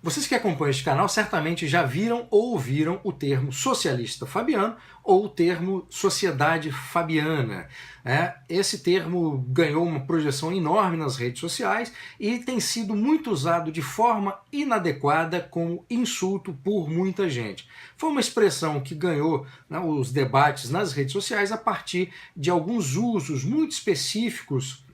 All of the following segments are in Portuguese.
Vocês que acompanham este canal certamente já viram ou ouviram o termo socialista fabiano ou o termo sociedade fabiana. Esse termo ganhou uma projeção enorme nas redes sociais e tem sido muito usado de forma inadequada como insulto por muita gente. Foi uma expressão que ganhou, né, os debates nas redes sociais a partir de alguns usos muito específicos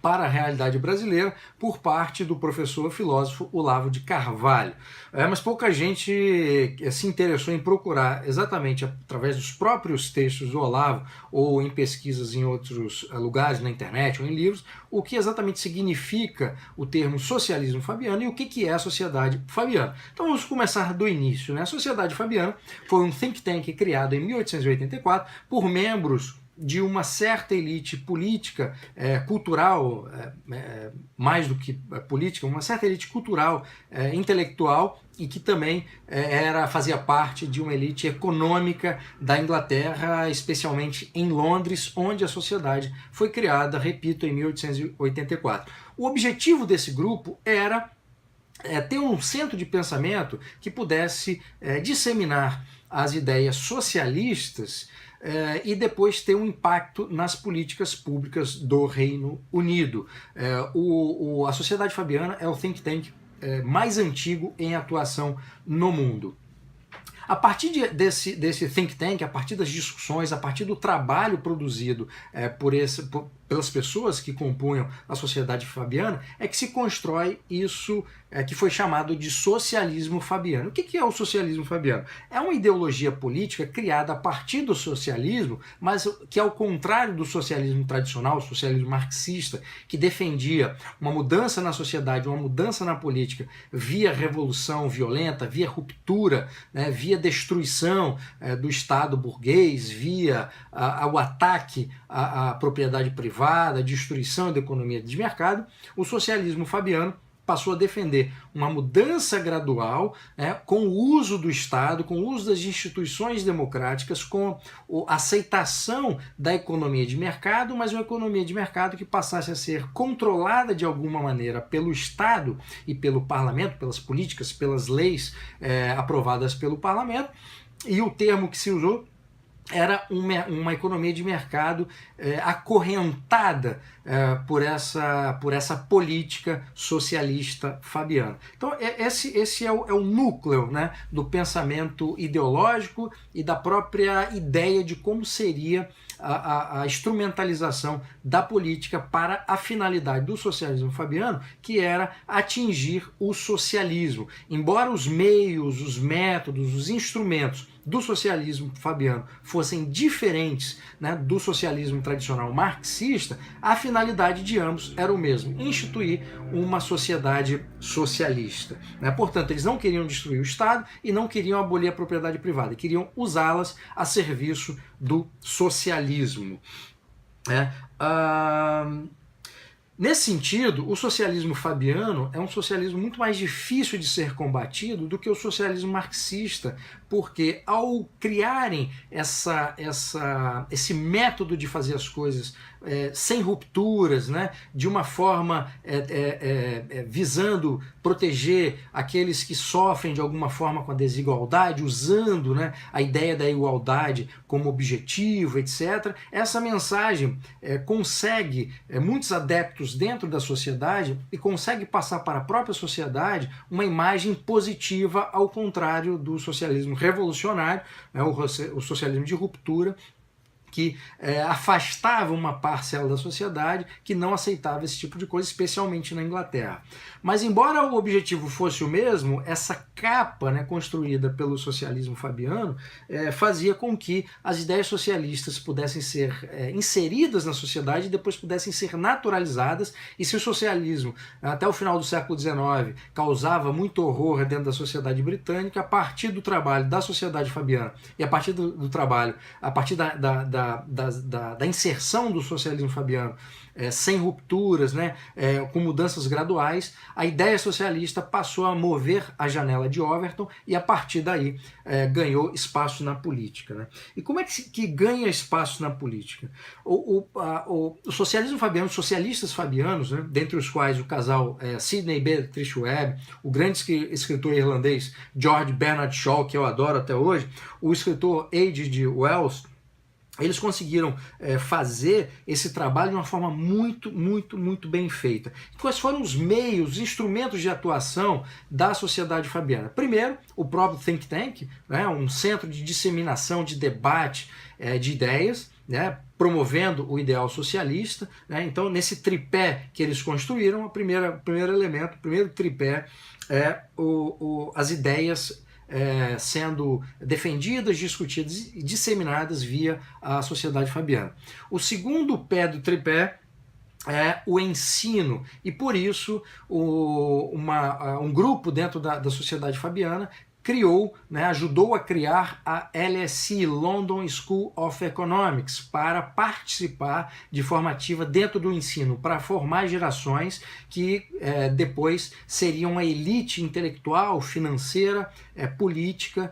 para a realidade brasileira por parte do professor filósofo Olavo de Carvalho. Mas pouca gente se interessou em procurar exatamente através dos próprios textos do Olavo ou em pesquisas em outros lugares, na internet ou em livros, o que exatamente significa o termo socialismo fabiano e o que é a sociedade fabiana. Então vamos começar do início. A Sociedade Fabiana foi um think tank criado em 1884 por membros de uma certa elite política, cultural, mais do que política, uma certa elite cultural, intelectual, e que também fazia parte de uma elite econômica da Inglaterra, especialmente em Londres, onde a sociedade foi criada, repito, em 1884. O objetivo desse grupo era ter um centro de pensamento que pudesse disseminar as ideias socialistas e depois ter um impacto nas políticas públicas do Reino Unido. A Sociedade Fabiana é o think tank mais antigo em atuação no mundo. A partir desse think tank, a partir das discussões, a partir do trabalho produzido pelas pessoas que compunham a Sociedade Fabiana, é que se constrói isso que foi chamado de socialismo fabiano. O que é o socialismo fabiano? É uma ideologia política criada a partir do socialismo, mas que, ao contrário do socialismo tradicional, o socialismo marxista, que defendia uma mudança na sociedade, uma mudança na política via revolução violenta, via ruptura, via destruição do Estado burguês, via o ataque à propriedade privada, a destruição da economia de mercado, o socialismo fabiano passou a defender uma mudança gradual, com o uso do Estado, com o uso das instituições democráticas, com a aceitação da economia de mercado, mas uma economia de mercado que passasse a ser controlada de alguma maneira pelo Estado e pelo parlamento, pelas políticas, pelas leis aprovadas pelo parlamento, e o termo que se usou era uma economia de mercado acorrentada por essa política socialista fabiana. Então esse é o núcleo, do pensamento ideológico e da própria ideia de como seria a instrumentalização da política para a finalidade do socialismo fabiano, que era atingir o socialismo. Embora os meios, os métodos, os instrumentos do socialismo fabiano fossem diferentes do socialismo tradicional marxista, a finalidade de ambos era o mesmo: instituir uma sociedade socialista. Portanto, eles não queriam destruir o Estado e não queriam abolir a propriedade privada, queriam usá-las a serviço do socialismo. Nesse sentido, o socialismo fabiano é um socialismo muito mais difícil de ser combatido do que o socialismo marxista, porque ao criarem esse método de fazer as coisas sem rupturas, de uma forma visando proteger aqueles que sofrem de alguma forma com a desigualdade, usando a ideia da igualdade como objetivo, etc., essa mensagem consegue muitos adeptos dentro da sociedade e consegue passar para a própria sociedade uma imagem positiva, ao contrário do socialismo revolucionário, o socialismo de ruptura, que afastava uma parcela da sociedade que não aceitava esse tipo de coisa, especialmente na Inglaterra. Mas embora o objetivo fosse o mesmo, essa capa construída pelo socialismo fabiano fazia com que as ideias socialistas pudessem ser inseridas na sociedade e depois pudessem ser naturalizadas. E se o socialismo, até o final do século XIX, causava muito horror dentro da sociedade britânica, a partir do trabalho da sociedade fabiana e a partir do trabalho, a partir da da inserção do socialismo fabiano sem rupturas, né, com mudanças graduais, a ideia socialista passou a mover a janela de Overton e a partir daí ganhou espaço na política. Né? E como é que ganha espaço na política? O socialismo fabiano, os socialistas fabianos, né, dentre os quais o casal Sidney e Beatrice Webb, o grande escritor irlandês George Bernard Shaw, que eu adoro até hoje, o escritor H.G. Wells, eles conseguiram fazer esse trabalho de uma forma muito bem feita. Quais foram os meios, os instrumentos de atuação da Sociedade Fabiana? Primeiro, o próprio think tank, né, um centro de disseminação, de debate de ideias, né, promovendo o ideal socialista. Né? Então, nesse tripé que eles construíram, o primeiro elemento, o primeiro tripé é as ideias sendo defendidas, discutidas e disseminadas via a Sociedade Fabiana. O segundo pé do tripé é o ensino, e por isso um grupo dentro da Sociedade Fabiana criou, né, ajudou a criar a LSE, London School of Economics, para participar de forma ativa dentro do ensino, para formar gerações que depois seriam a elite intelectual, financeira, política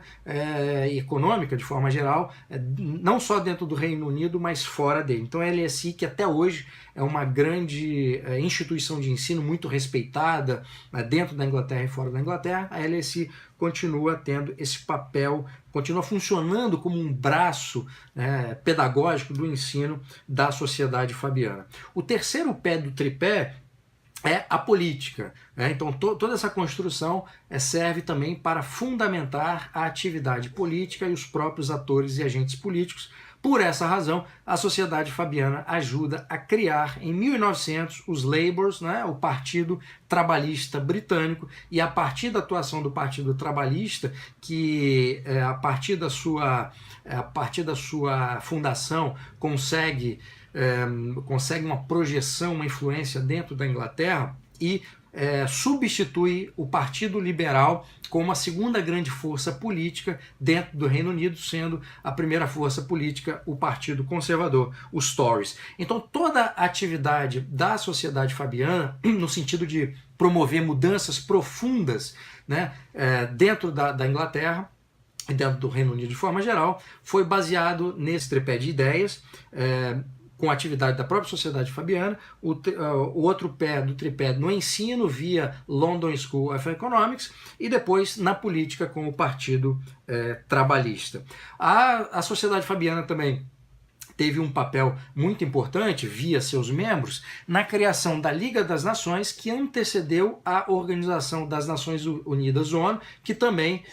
e econômica, de forma geral, não só dentro do Reino Unido, mas fora dele. Então a LSE, que até hoje é uma grande instituição de ensino muito respeitada dentro da Inglaterra e fora da Inglaterra, a LSE continua tendo esse papel, continua funcionando como um braço pedagógico do ensino da Sociedade Fabiana. O terceiro pé do tripé é a política. Então toda essa construção serve também para fundamentar a atividade política e os próprios atores e agentes políticos. Por essa razão, a Sociedade Fabiana ajuda a criar, em 1900, os Labours, né, o Partido Trabalhista Britânico, e a partir da atuação do Partido Trabalhista, que a partir da sua fundação consegue uma projeção, uma influência dentro da Inglaterra e substitui o Partido Liberal como a segunda grande força política dentro do Reino Unido, sendo a primeira força política o Partido Conservador, os Tories. Então toda a atividade da Sociedade Fabiana, no sentido de promover mudanças profundas, né, dentro da Inglaterra e dentro do Reino Unido de forma geral, foi baseado nesse tripé de ideias, com a atividade da própria Sociedade Fabiana, o outro pé do tripé no ensino via London School of Economics e depois na política com o Partido Trabalhista. A Sociedade Fabiana também teve um papel muito importante, via seus membros, na criação da Liga das Nações, que antecedeu a Organização das Nações Unidas, ONU, que também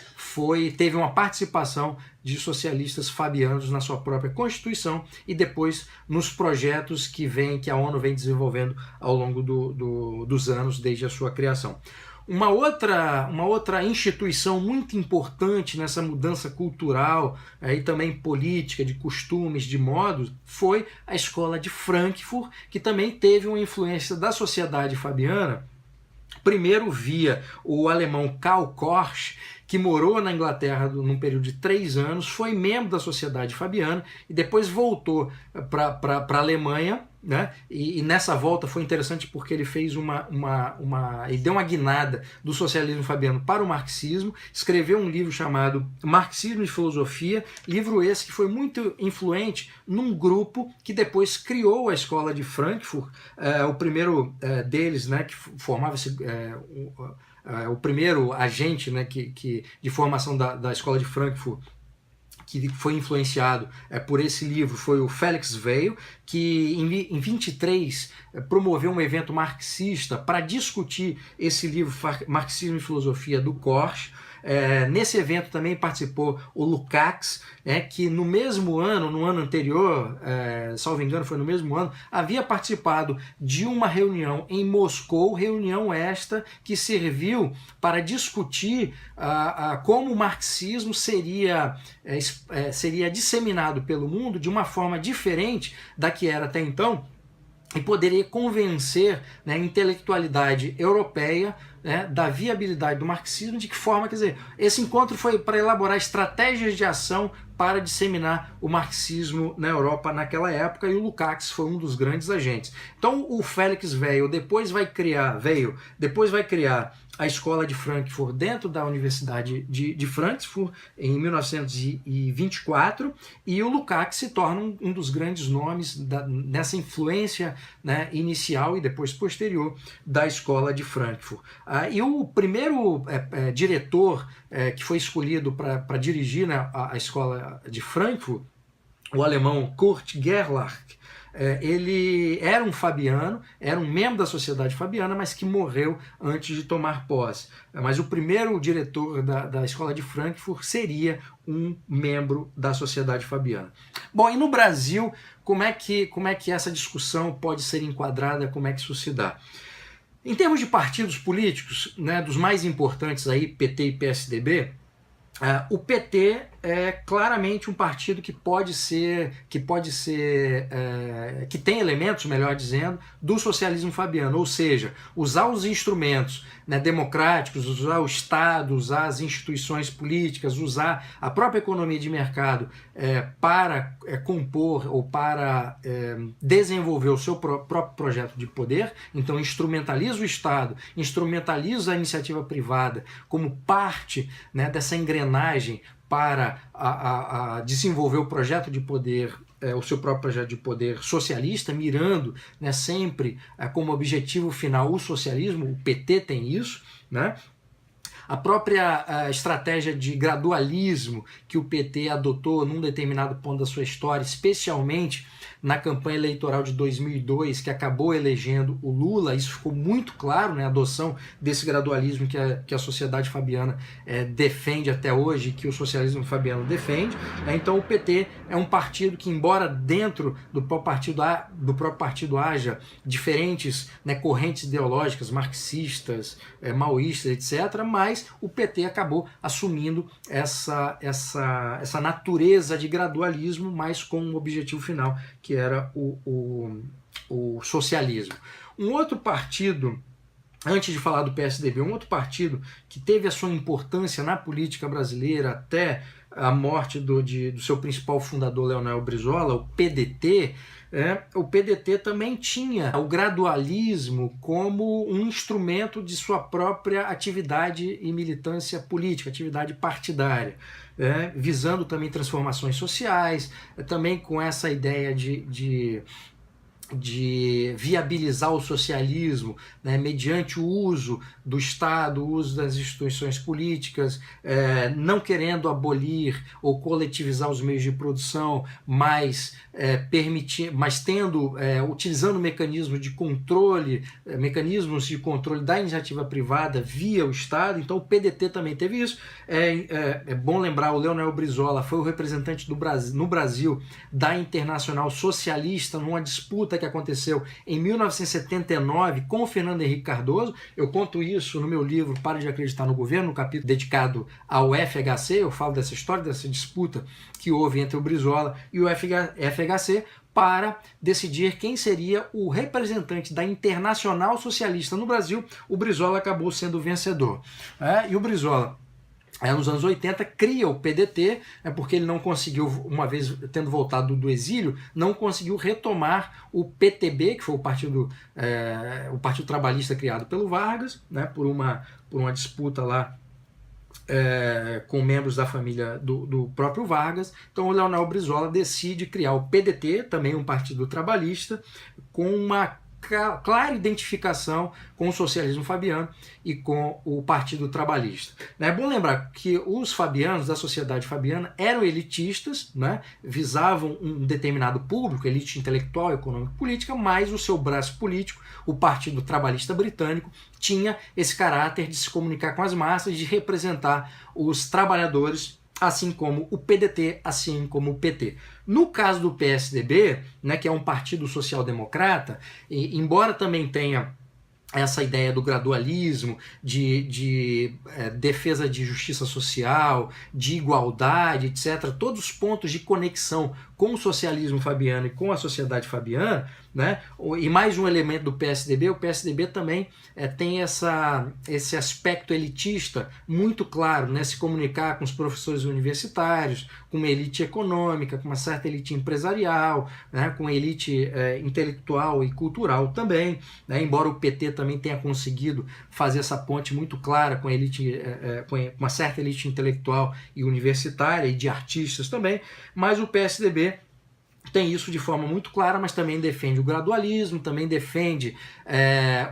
teve uma participação de socialistas fabianos na sua própria Constituição e depois nos projetos que a ONU vem desenvolvendo ao longo dos anos desde a sua criação. Uma outra instituição muito importante nessa mudança cultural e também política, de costumes, de modos, foi a Escola de Frankfurt, que também teve uma influência da Sociedade Fabiana, primeiro via o alemão Karl Korsch, que morou na Inglaterra num período de 3 anos, foi membro da Sociedade Fabiana e depois voltou para a Alemanha, né? E nessa volta foi interessante porque ele fez ele deu uma guinada do socialismo fabiano para o marxismo, escreveu um livro chamado Marxismo e Filosofia, livro esse que foi muito influente num grupo que depois criou a Escola de Frankfurt, o primeiro deles, né, que formava o primeiro agente, né, de formação da Escola de Frankfurt, que foi influenciado por esse livro, foi o Felix Weil, que em 23 promoveu um evento marxista para discutir esse livro Marxismo e Filosofia do Korsch. Nesse evento também participou o Lukács, que no mesmo ano, no ano anterior, salvo engano foi no mesmo ano, havia participado de uma reunião em Moscou, reunião esta que serviu para discutir como o marxismo seria disseminado pelo mundo de uma forma diferente da que era até então, e poderia convencer, né, a intelectualidade europeia né, da viabilidade do marxismo, de que forma, quer dizer, esse encontro foi para elaborar estratégias de ação para disseminar o marxismo na Europa naquela época, e o Lukács foi um dos grandes agentes. Então o Félix depois vai criar a Escola de Frankfurt dentro da Universidade de Frankfurt em 1924, e o Lukács se torna um dos grandes nomes nessa influência, né, inicial e depois posterior da Escola de Frankfurt. E o primeiro diretor que foi escolhido para dirigir, né, a Escola de Frankfurt, o alemão Kurt Gerlach, ele era um fabiano, era um membro da Sociedade Fabiana, mas que morreu antes de tomar posse. Mas o primeiro diretor da Escola de Frankfurt seria um membro da Sociedade Fabiana. Bom, e no Brasil, como é que essa discussão pode ser enquadrada, como é que isso se dá? Em termos de partidos políticos, né, dos mais importantes aí, PT e PSDB, o PT é claramente um partido que tem elementos, melhor dizendo, do socialismo fabiano, ou seja, usar os instrumentos, né, democráticos, usar o Estado, usar as instituições políticas, usar a própria economia de mercado para compor ou para desenvolver o seu próprio projeto de poder. Então instrumentaliza o Estado, instrumentaliza a iniciativa privada como parte, né, dessa engrenagem para desenvolver o projeto de poder, o seu próprio projeto de poder socialista, mirando, né, sempre como objetivo final o socialismo. O PT tem isso, né? A própria estratégia de gradualismo que o PT adotou num determinado ponto da sua história, especialmente na campanha eleitoral de 2002, que acabou elegendo o Lula, isso ficou muito claro, né, a adoção desse gradualismo que a Sociedade Fabiana defende até hoje, que o socialismo fabiano defende. Então o PT é um partido que, embora dentro do próprio partido haja diferentes, né, correntes ideológicas, marxistas, maoístas, etc., mas o PT acabou assumindo essa natureza de gradualismo, mas com um objetivo final, que era o socialismo. Um outro partido, antes de falar do PSDB, um outro partido que teve a sua importância na política brasileira até a morte do seu principal fundador, Leonel Brizola, o PDT. O PDT também tinha o gradualismo como um instrumento de sua própria atividade e militância política, atividade partidária, visando também transformações sociais, também com essa ideia de viabilizar o socialismo, né, mediante o uso do Estado, o uso das instituições políticas, não querendo abolir ou coletivizar os meios de produção, mas utilizando mecanismos de controle da iniciativa privada via o Estado. Então o PDT também teve isso. É bom lembrar, o Leonel Brizola foi o representante no Brasil da Internacional Socialista numa disputa que aconteceu em 1979 com o Fernando Henrique Cardoso. Eu conto isso no meu livro Pare de Acreditar no Governo, no capítulo dedicado ao FHC. Eu falo dessa história, dessa disputa que houve entre o Brizola e o FHC para decidir quem seria o representante da Internacional Socialista no Brasil. O Brizola acabou sendo o vencedor. E o Brizola, nos anos 80, cria o PDT, porque ele não conseguiu, uma vez tendo voltado do exílio, não conseguiu retomar o PTB, que foi o Partido Trabalhista criado pelo Vargas, né, por uma disputa lá com membros da família do próprio Vargas. Então o Leonel Brizola decide criar o PDT, também um partido trabalhista, com uma clara identificação com o socialismo fabiano e com o Partido Trabalhista. É bom lembrar que os fabianos da Sociedade Fabiana eram elitistas, né, visavam um determinado público, elite intelectual, econômica e política, mas o seu braço político, o Partido Trabalhista Britânico, tinha esse caráter de se comunicar com as massas, de representar os trabalhadores, assim como o PDT, assim como o PT. No caso do PSDB, né, que é um partido social-democrata, embora também tenha essa ideia do gradualismo, de defesa de justiça social, de igualdade, etc., todos os pontos de conexão com o socialismo fabiano e com a sociedade fabiana, né? E mais um elemento do PSDB, o PSDB também tem esse aspecto elitista muito claro, né? Se comunicar com os professores universitários, com uma elite econômica, com uma certa elite empresarial, né? Com elite intelectual e cultural também, né? Embora o PT também tenha conseguido fazer essa ponte muito clara com a elite, com uma certa elite intelectual e universitária e de artistas também, mas o PSDB tem isso de forma muito clara, mas também defende o gradualismo, também defende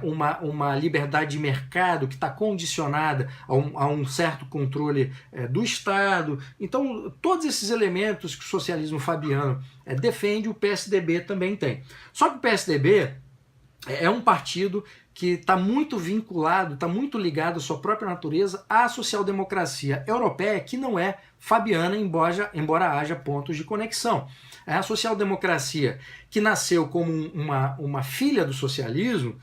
uma liberdade de mercado que está condicionada a um certo controle do Estado. Então, todos esses elementos que o socialismo fabiano defende, o PSDB também tem. Só que o PSDB é um partido que está muito vinculado, está muito ligado à sua própria natureza à social-democracia europeia, que não é fabiana, embora haja pontos de conexão. É a social-democracia que nasceu como uma filha do socialismo,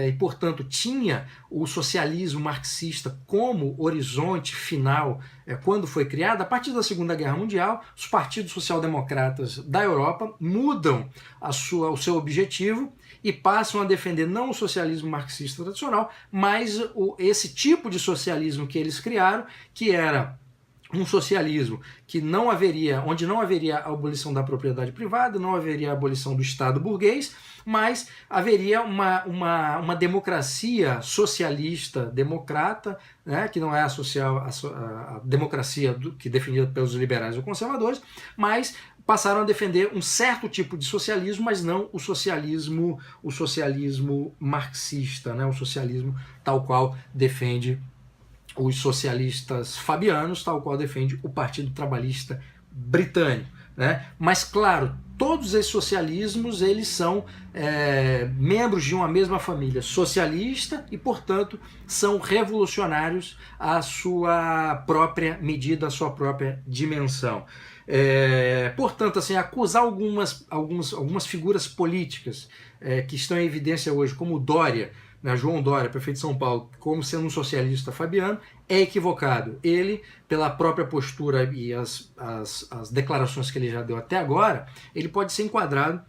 e, portanto, tinha o socialismo marxista como horizonte final quando foi criada. A partir da Segunda Guerra Mundial, os partidos social-democratas da Europa mudam o seu objetivo e passam a defender não o socialismo marxista tradicional, mas esse tipo de socialismo que eles criaram, que era um socialismo onde não haveria a abolição da propriedade privada, não haveria a abolição do Estado burguês, mas haveria uma democracia socialista democrata, né, que não é a democracia que é definida pelos liberais ou conservadores, mas passaram a defender um certo tipo de socialismo, mas não o socialismo marxista, né, o socialismo tal qual defende os socialistas fabianos, tal qual defende o Partido Trabalhista Britânico, né? Mas, claro, todos esses socialismos eles são membros de uma mesma família socialista e, portanto, são revolucionários à sua própria medida, à sua própria dimensão. Portanto, assim, acusar algumas figuras políticas que estão em evidência hoje, como Dória, né, João Dória, prefeito de São Paulo, como sendo um socialista fabiano, é equivocado. Ele, pela própria postura e as declarações que ele já deu até agora, ele pode ser enquadrado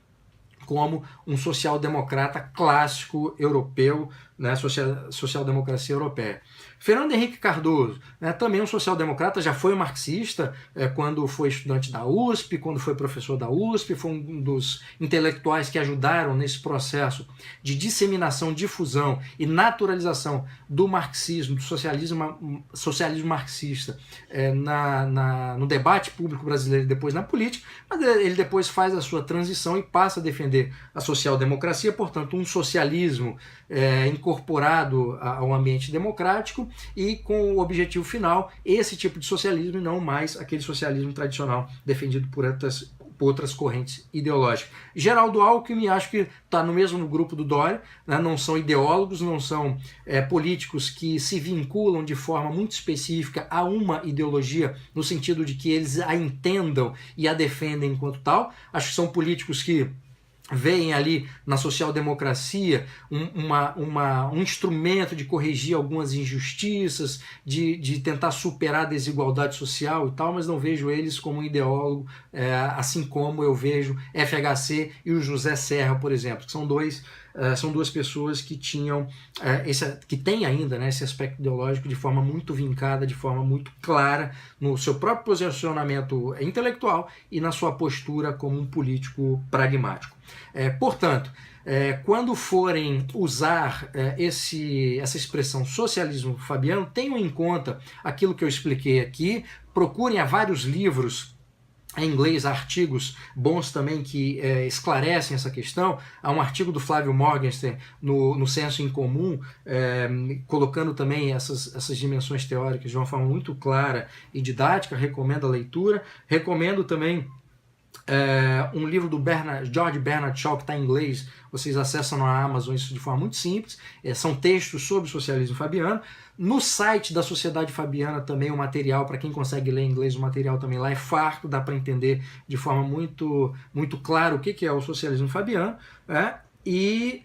como um social-democrata clássico europeu, né, social-democracia europeia. Fernando Henrique Cardoso, né, também um social-democrata, já foi marxista quando foi estudante da USP, quando foi professor da USP, foi um dos intelectuais que ajudaram nesse processo de disseminação, difusão e naturalização do marxismo, do socialismo marxista no debate público brasileiro e depois na política, mas ele depois faz a sua transição e passa a defender a social-democracia, portanto um socialismo incorporado ao ambiente democrático e com o objetivo final, esse tipo de socialismo e não mais aquele socialismo tradicional defendido por outras correntes ideológicas. Geraldo Alckmin, acho que está no mesmo grupo do Dória, né? Não são ideólogos, não são políticos que se vinculam de forma muito específica a uma ideologia, no sentido de que eles a entendam e a defendem enquanto tal. Acho que são políticos que veem ali na social-democracia um instrumento de corrigir algumas injustiças, de tentar superar a desigualdade social e tal, mas não vejo eles como um ideólogo, assim como eu vejo FHC e o José Serra, por exemplo, que são duas pessoas que tinham que têm ainda, né, esse aspecto ideológico de forma muito vincada, de forma muito clara no seu próprio posicionamento intelectual e na sua postura como um político pragmático. Portanto, quando forem usar essa expressão socialismo fabiano, tenham em conta aquilo que eu expliquei aqui, procurem há vários livros em inglês, há artigos bons também que esclarecem essa questão. Há um artigo do Flávio Morgenstern no Senso em Comum, colocando também essas dimensões teóricas de uma forma muito clara e didática. Recomendo a leitura. Recomendo também um livro do George Bernard Shaw, que está em inglês, vocês acessam na Amazon isso de forma muito simples, são textos sobre o socialismo fabiano. No site da Sociedade Fabiana também o material, para quem consegue ler inglês, o material também lá é farto, dá para entender de forma muito, muito clara o que é o socialismo fabiano, e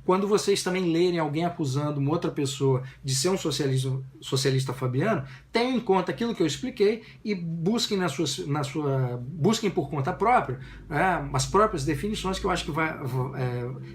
quando vocês também lerem alguém acusando uma outra pessoa de ser um socialista fabiano, tenham em conta aquilo que eu expliquei e busquem busquem por conta própria as próprias definições, que eu acho que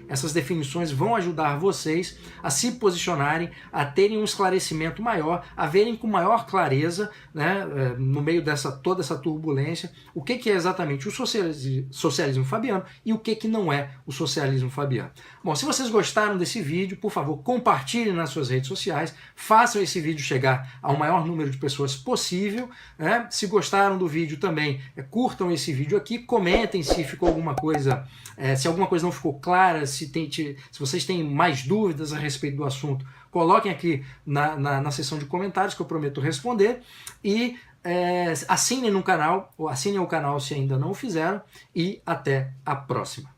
essas definições vão ajudar vocês a se posicionarem, a terem um esclarecimento maior, a verem com maior clareza, né, no meio toda essa turbulência, o que é exatamente o socialismo fabiano e o que não é o socialismo fabiano. Bom, se vocês gostaram desse vídeo, por favor, compartilhem nas suas redes sociais, façam esse vídeo chegar ao maior número de pessoas possível, né? Se gostaram do vídeo também, curtam esse vídeo aqui, comentem se ficou alguma coisa, se alguma coisa não ficou clara, se vocês têm mais dúvidas a respeito do assunto, coloquem aqui na seção de comentários que eu prometo responder, e assinem no canal, ou assinem o canal se ainda não o fizeram, e até a próxima.